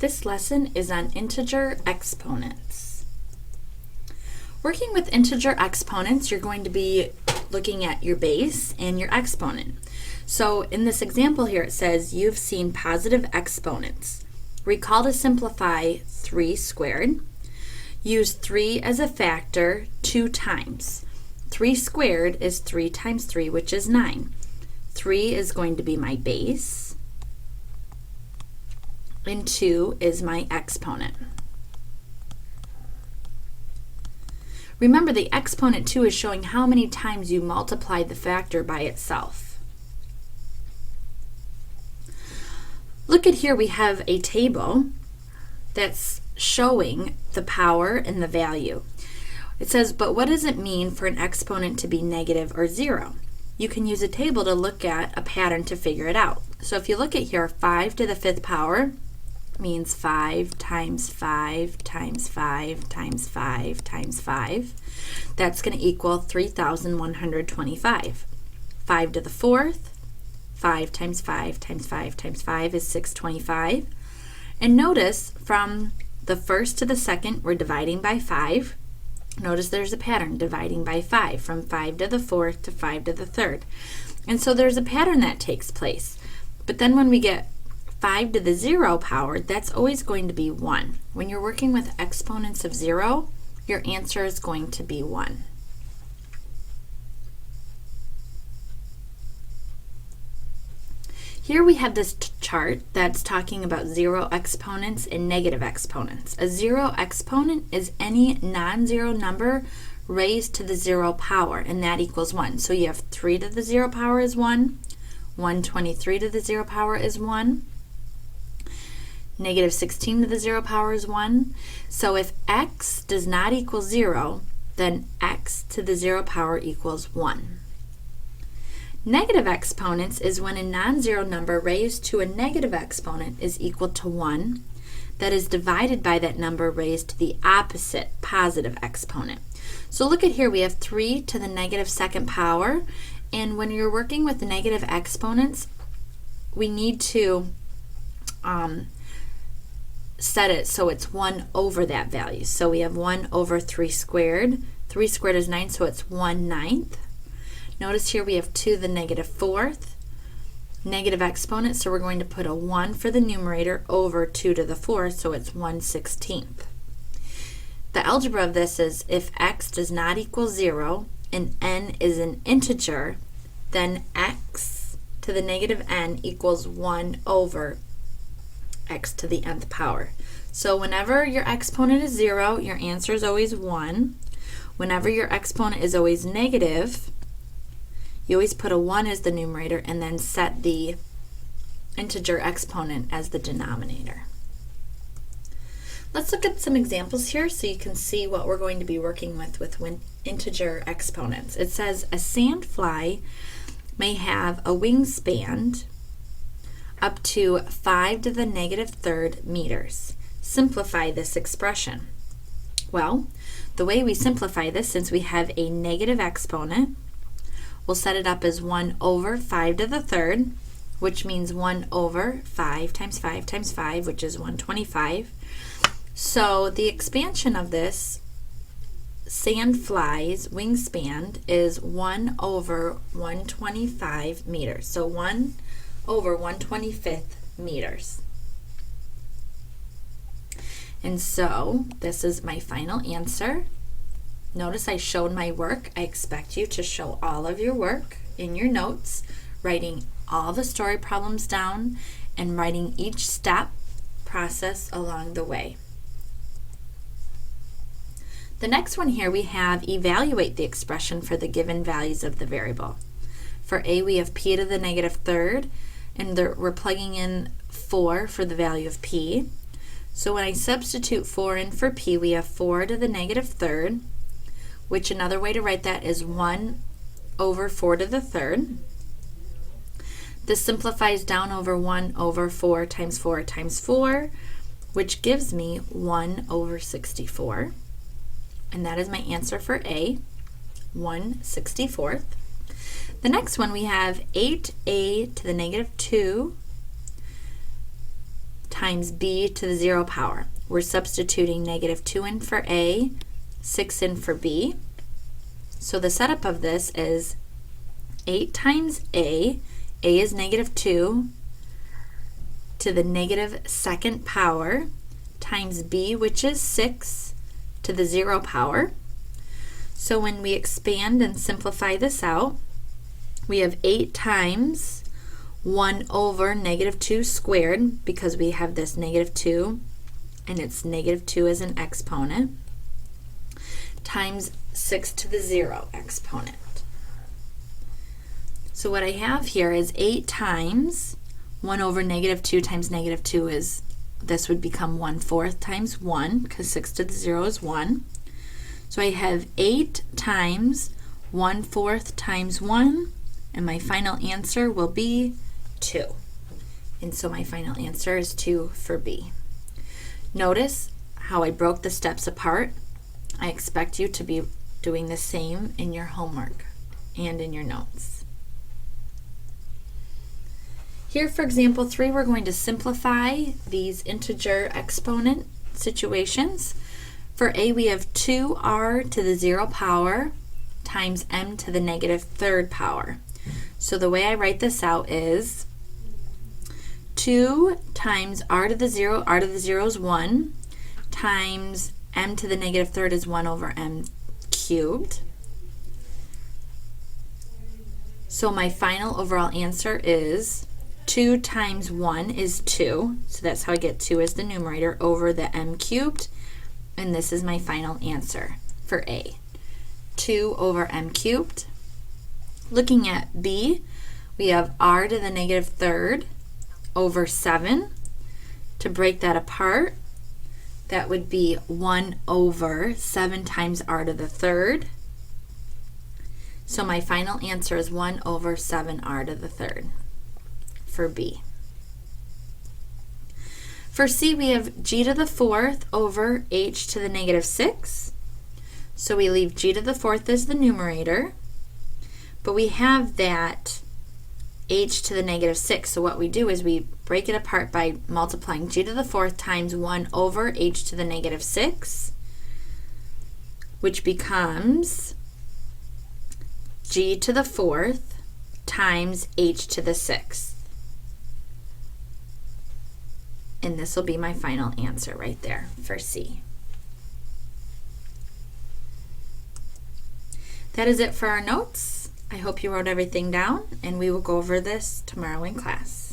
This lesson is on integer exponents. Working with integer exponents, you're going to be looking at your base and your exponent. So in this example here, it says you've seen positive exponents. Recall to simplify 3 squared. Use 3 as a factor 2 times. 3 squared is 3 times 3, which is 9. 3 is going to be my base, and 2 is my exponent. Remember, the exponent 2 is showing how many times you multiplied the factor by itself. Look at here, we have a table that's showing the power and the value. It says, but what does it mean for an exponent to be negative or 0? You can use a table to look at a pattern to figure it out. So if you look at here, 5 to the 5th power means 5 times 5 times 5 times 5 times 5. That's going to equal 3,125. 5 to the 4th, 5 times 5 times 5 times 5 is 625. And notice from the 1st to the 2nd, we're dividing by 5. Notice there's a pattern, dividing by 5, from 5 to the 4th to 5 to the 3rd. And so there's a pattern that takes place. But then when we get 5 to the 0 power, that's always going to be 1. When you're working with exponents of 0, your answer is going to be 1. Here we have this chart that's talking about 0 exponents and negative exponents. A 0 exponent is any non-zero number raised to the 0 power, and that equals 1. So you have 3 to the 0 power is 1, 123 to the 0 power is 1, negative 16 to the 0 power is 1. So if x does not equal 0, then x to the 0 power equals 1. Negative exponents is when a non-zero number raised to a negative exponent is equal to 1 that is divided by that number raised to the opposite positive exponent. So look at here, we have 3 to the negative 2nd power, and when you're working with the negative exponents, we need to set it so it's 1 over that value. So we have 1 over 3 squared. 3 squared is 9, so it's 1/9. Notice here we have 2 to the negative 4th, negative exponent, so we're going to put a 1 for the numerator over 2 to the 4th, so it's 1/16. The algebra of this is if x does not equal 0 and n is an integer, then x to the negative n equals 1 over x to the nth power. So whenever your exponent is 0, your answer is always 1. Whenever your exponent is always negative, you always put a 1 as the numerator and then set the integer exponent as the denominator. Let's look at some examples here so you can see what we're going to be working with integer exponents. It says a sandfly may have a wingspan up to 5 to the negative 3rd meters. Simplify this expression. Well, the way we simplify this, since we have a negative exponent, we'll set it up as 1 over 5 to the 3rd, which means 1 over 5 times 5 times 5, which is 125. So the expansion of this sandfly's wingspan is 1 over 125 meters. So 1 over 125th meters. And so this is my final answer. Notice I showed my work. I expect you to show all of your work in your notes, writing all the story problems down and writing each step process along the way. The next one here we have evaluate the expression for the given values of the variable. For a, we have p to the negative 3rd, and we're plugging in 4 for the value of p. So when I substitute 4 in for p, we have 4 to the negative 3rd, which another way to write that is 1 over 4 to the 3rd. This simplifies down over 1 over 4 times 4 times 4, which gives me 1 over 64. And that is my answer for A, 1/64. The next one we have 8a to the negative 2 times b to the 0 power. We're substituting negative 2 in for a, 6 in for b. So the setup of this is 8 times a is negative 2, to the negative 2nd power, times b, which is 6, to the 0 power. So when we expand and simplify this out, we have 8 times 1 over negative 2 squared, because we have this negative 2, and it's negative 2 as an exponent, times 6 to the 0 exponent. So what I have here is 8 times 1 over negative 2 times negative 2 is, this would become 1/4 times 1, because 6 to the 0 is 1. So I have 8 times 1/4 times 1, and my final answer will be 2. And so my final answer is 2 for B. Notice how I broke the steps apart. I expect you to be doing the same in your homework and in your notes. Here for example 3, we're going to simplify these integer exponent situations. For A, we have 2r to the 0 power times m to the negative 3rd power. So the way I write this out is 2 times r to the 0 is 1, times m to the negative 3rd is 1 over m cubed. So my final overall answer is 2 times 1 is 2, so that's how I get 2 as the numerator over the m cubed, and this is my final answer for A, 2 over m cubed. Looking at B, we have r to the negative 3rd over 7. To break that apart, that would be 1 over 7 times r to the 3rd. So my final answer is 1 over 7r to the 3rd for B. For C, we have g to the 4th over h to the negative 6. So we leave g to the 4th as the numerator, but we have that h to the negative 6. So what we do is we break it apart by multiplying g to the 4th times 1 over h to the negative 6, which becomes g to the 4th times h to the 6th. And this will be my final answer right there for C. That is it for our notes. I hope you wrote everything down, and we will go over this tomorrow in class.